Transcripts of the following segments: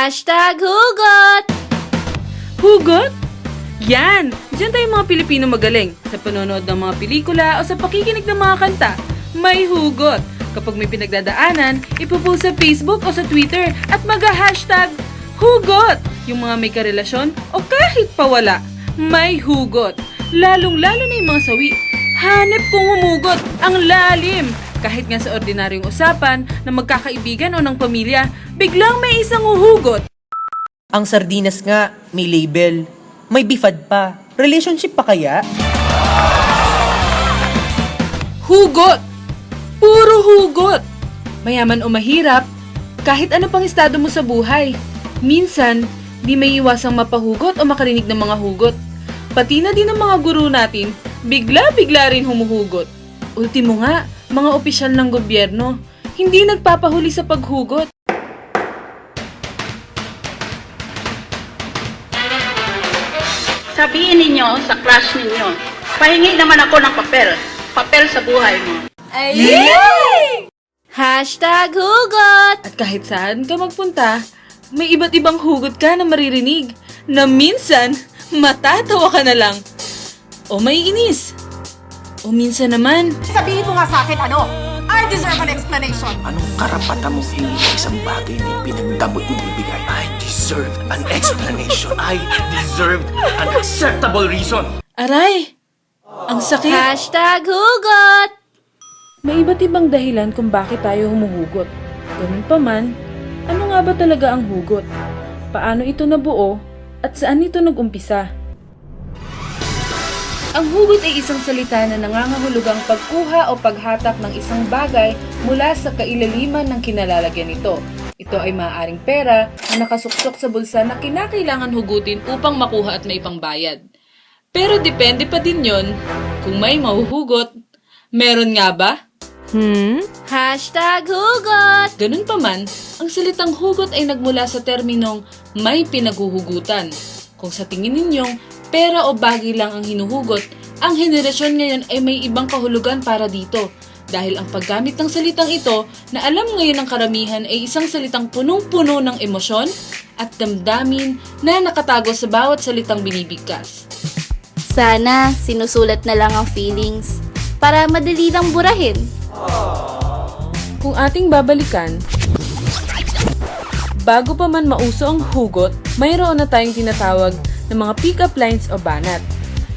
Hugot! Hugot? Yan! Diyan tayo mga Pilipino magaling. Sa panonood ng mga pelikula o sa pakikinig ng mga kanta, may hugot. Kapag may pinagdadaanan, ipopost sa Facebook o sa Twitter at mag-hashtag hugot! Yung mga may karelasyon o kahit pawala, may hugot. Lalong-lalo na yung mga sawi. Hanep kung humugot ang lalim. Kahit nga sa ordinaryong usapan na magkakaibigan o ng pamilya, biglang may isang huhugot. Ang sardinas nga, may label. May bifad pa. Relationship pa kaya? Hugot! Puro hugot! Mayaman o mahirap, kahit ano pang estado mo sa buhay. Minsan, di may iwasang mapahugot o makarinig ng mga hugot. Pati na din ang mga guru natin, bigla-bigla rin humuhugot. Ultimo nga, mga opisyal ng gobyerno, hindi nagpapahuli sa paghugot. Sabihin ninyo sa crush ninyo, pahingi naman ako ng papel sa buhay mo. Hugot! At kahit saan ka magpunta, may iba't ibang hugot ka na maririnig na minsan matatawa ka na lang o may inis. O minsan naman, Sabihin mo nga sa akin, ano? I deserve an explanation. Anong karapatan mong hingin isang bagay na pinagdamot mong ibigay? I deserve an explanation. I deserve an acceptable reason. aray! Ang sakit! Hugot! May iba't ibang dahilan kung bakit tayo humuhugot. Ganun pa man, ano nga ba talaga ang hugot? Paano ito nabuo at saan ito nagumpisa? Ang hugot ay isang salita na nangangahulugang pagkuha o paghatak ng isang bagay mula sa kailaliman ng kinalalagyan nito. Ito ay maaaring pera na nakasuksok sa bulsa na kinakailangan hugutin upang makuha at maipangbayad. Pero depende pa din yon kung may mahuhugot. Meron nga ba? Hugot! Ganun pa man, ang salitang hugot ay nagmula sa terminong may pinaghuhugutan. Kung sa tingin ninyong pera o bagay lang ang hinuhugot, ang henerasyon ngayon ay may ibang kahulugan para dito. Dahil ang paggamit ng salitang ito na alam ngayon ng karamihan ay isang salitang punong-puno ng emosyon at damdamin na nakatago sa bawat salitang binibigkas. Sana sinusulat na lang ang feelings para madali lang burahin. Kung ating babalikan, bago pa man mauso ang hugot, mayroon na tayong tinatawag na mga pick-up lines o banat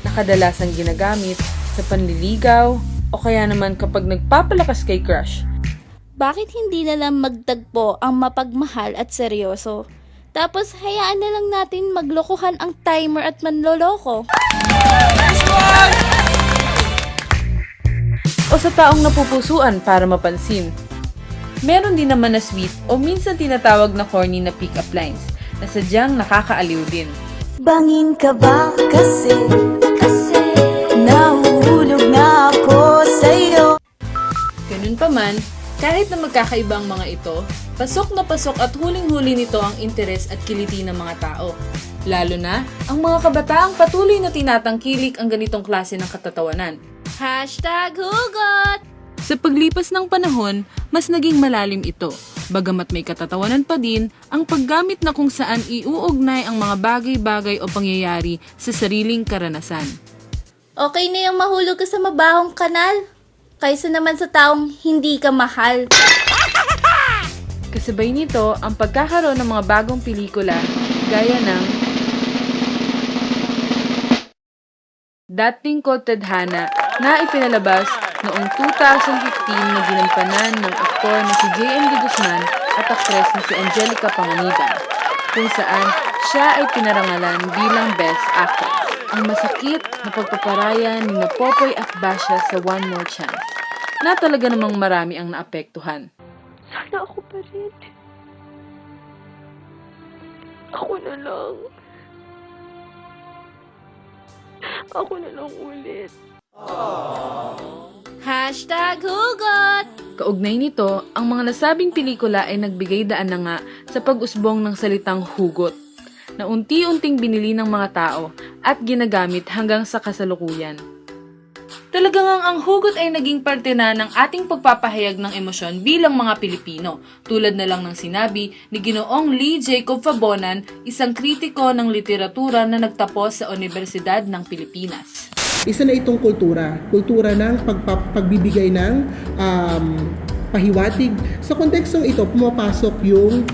na kadalasang ginagamit sa panliligaw o kaya naman kapag nagpapalakas kay crush. Bakit hindi na lang magtagpo ang mapagmahal at seryoso? Tapos hayaan na lang natin maglokohan ang timer at manloloko. O sa taong napupusuan para mapansin. Meron din naman na sweet o minsan tinatawag na corny na pick-up lines na sadyang nakakaaliw din. Bangin ka ba kasi nahuhulog na ako sa'yo. Ganun pa man, kahit na magkakaiba ang mga ito, pasok na pasok at huling-huli nito ang interes at kiliti ng mga tao. Lalo na, ang mga kabataang patuloy na tinatangkilik ang ganitong klase ng katatawanan. Hugot! Sa paglipas ng panahon, mas naging malalim ito. Bagamat may katatawanan pa din, ang paggamit na kung saan iuugnay ang mga bagay-bagay o pangyayari sa sariling karanasan. Okay na yung mahulog ka sa mabahong kanal, kaysa naman sa taong hindi ka mahal. Kasabay nito ang pagkakaroon ng mga bagong pelikula gaya ng Dating Ko Tadhana na ipinalabas noong 2015 na ginampanan ng aktor na si J.M. de Guzman at aktres na si Angelica Panganiban, kung saan siya ay pinarangalan bilang Best Actress. Ang masakit na pagpaparayan ni Popoy at Basha sa One More Chance, na talaga namang marami ang naapektuhan. Sana ako pa rin. Ako na lang. Ako na lang ulit. Hugot! Kaugnay nito, ang mga nasabing pelikula ay nagbigay daan na nga sa pag-usbong ng salitang hugot, na unti-unting binili ng mga tao at ginagamit hanggang sa kasalukuyan. Talagang ang hugot ay naging parte na ng ating pagpapahayag ng emosyon bilang mga Pilipino. Tulad na lang ng sinabi ni Ginoong Lee Jacob Fabonan, isang kritiko ng literatura na nagtapos sa Universidad ng Pilipinas. Isa na itong kultura ng pagbibigay ng pahiwatig. Sa kontekstong ito, pumapasok yung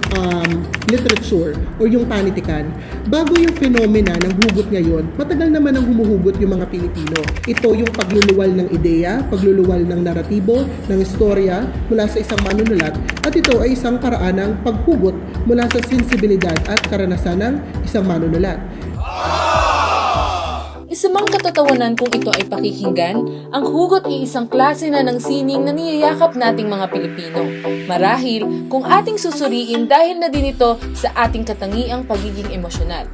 literature o yung panitikan. Bago yung phenomena ng hugot ngayon, matagal naman ang humuhugot yung mga Pilipino. Ito yung pagluluwal ng ideya, pagluluwal ng naratibo, ng istorya mula sa isang manunulat, at ito ay isang paraan ng paghugot mula sa sensibilidad at karanasan ng isang manunulat. Isa mang katatawanan kung ito ay pakikinggan, ang hugot ay isang klase na ng sining na niyayakap nating mga Pilipino. Marahil kung ating susuriin dahil na din ito sa ating katangiang pagiging emosyonal.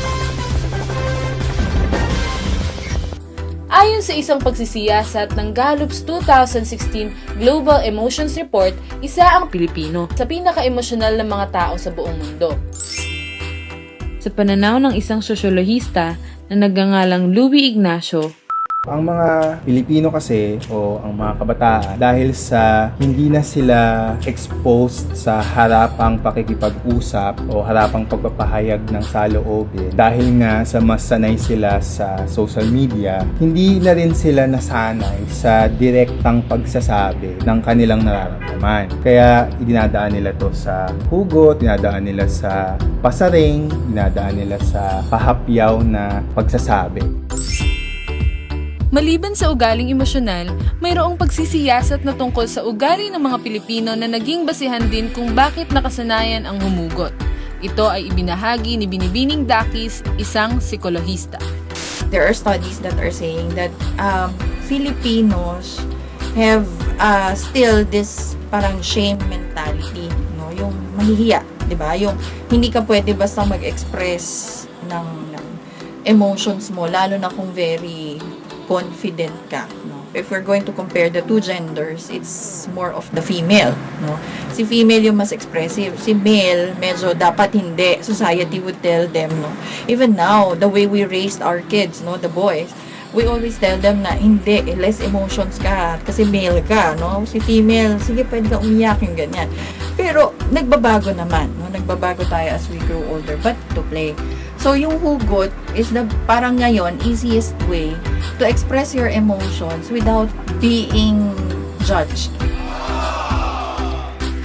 Ayon sa isang pagsisiyasat ng Gallup's 2016 Global Emotions Report, isa ang Pilipino sa pinaka-emosyonal na mga tao sa buong mundo. Sa pananaw ng isang sosyolohista na nagngangalang Louis Ignacio, ang mga Pilipino kasi o ang mga kabataan, dahil sa hindi na sila exposed sa harapang pakikipag-usap o harapang pagpapahayag ng saloobin, dahil nga sa mas sanay sila sa social media, hindi na rin sila nasanay sa direktang pagsasabi ng kanilang nararamdaman. Kaya dinadaan nila to sa hugot, dinadaan nila sa pasaring, dinadaan nila sa pahapyaw na pagsasabi. Maliban sa ugaling emosyonal, mayroong pagsisiyasat na tungkol sa ugali ng mga Pilipino na naging basihan din kung bakit nakasanayan ang humugot. Ito ay ibinahagi ni Binibining Dakis, isang psikolohista. There are studies that are saying that Filipinos have still this parang shame mentality, no? Yung mahihiya, 'di ba? Yung hindi ka pwede basta mag-express ng emotions mo, lalo na kung very confident ka, no? If we're going to compare the two genders, it's more of the female, no? Si female yung mas expressive, si male medyo dapat hindi. Society would tell them, no? Even now, the way we raised our kids, no, the boys, we always tell them na hindi, less emotions ka kasi male ka, no? Si female, sige pwede ka umiyak, yung ganyan. Pero nagbabago naman, no? Nagbabago tayo as we grow older, but to play. So, yung hugot is the parang ngayon easiest way to express your emotions without being judged.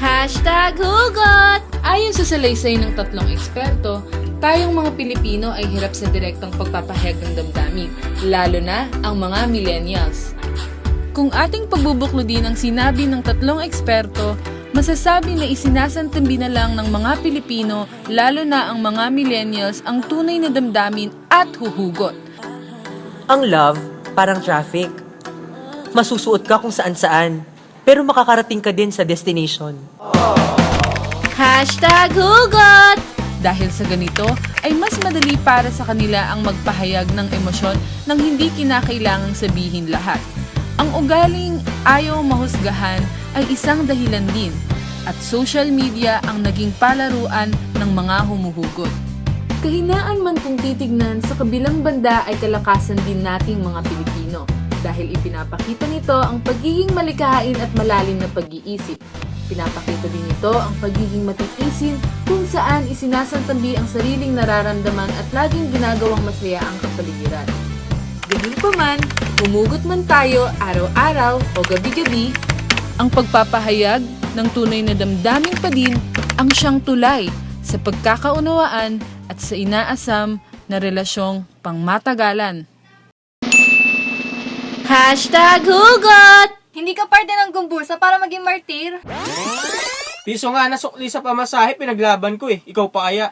#hugot! Ayon sa salaysay ng tatlong eksperto, tayong mga Pilipino ay hirap sa direktang pagpapahayag ng damdamin, lalo na ang mga millennials. Kung ating pagbubuklodin ang sinabi ng tatlong eksperto, masasabi na isinasantabi na lang ng mga Pilipino, lalo na ang mga millennials, ang tunay na damdamin at huhugot. Ang love, parang traffic. Masusuot ka kung saan-saan, pero makakarating ka din sa destination. #hugot! Dahil sa ganito, ay mas madali para sa kanila ang magpahayag ng emosyon nang hindi kinakailangang sabihin lahat. Ang ugaling ayaw mahusgahan ay isang dahilan din, at social media ang naging palaruan ng mga humuhugot. Kahinaan man kung titignan, sa kabilang banda ay kalakasan din nating mga Pilipino dahil ipinapakita nito ang pagiging malikhain at malalim na pag-iisip. Pinapakita din ito ang pagiging matitisin kung saan isinasantabi ang sariling nararamdaman at laging ginagawang masaya ang kapaligiran. Gayunpaman, humugot man tayo araw-araw o gabi-gabi, ang pagpapahayag ng tunay na damdamin pa din ang siyang tulay sa pagkakaunawaan at sa inaasam na relasyong pangmatagalan. #hugot! Hindi ka parte ng gumbursa para maging martir. Piso nga nasukli sa pamasahe, pinaglaban ko eh. Ikaw pa kaya.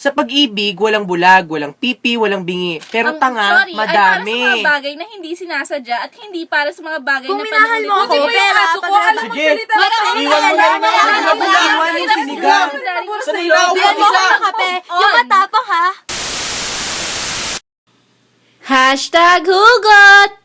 Sa pag-ibig, walang bulag, walang pipi, walang bingi. Pero tanga, madami. Ay para sa mga bagay na hindi sinasadya at hindi para sa mga bagay Kung na minahal mo ako, pera, pagkakala. Sige, iwan mo na naman. Iwan yung sinigang. Sa nilaw ko isa. Yung matapang ha. #hugot!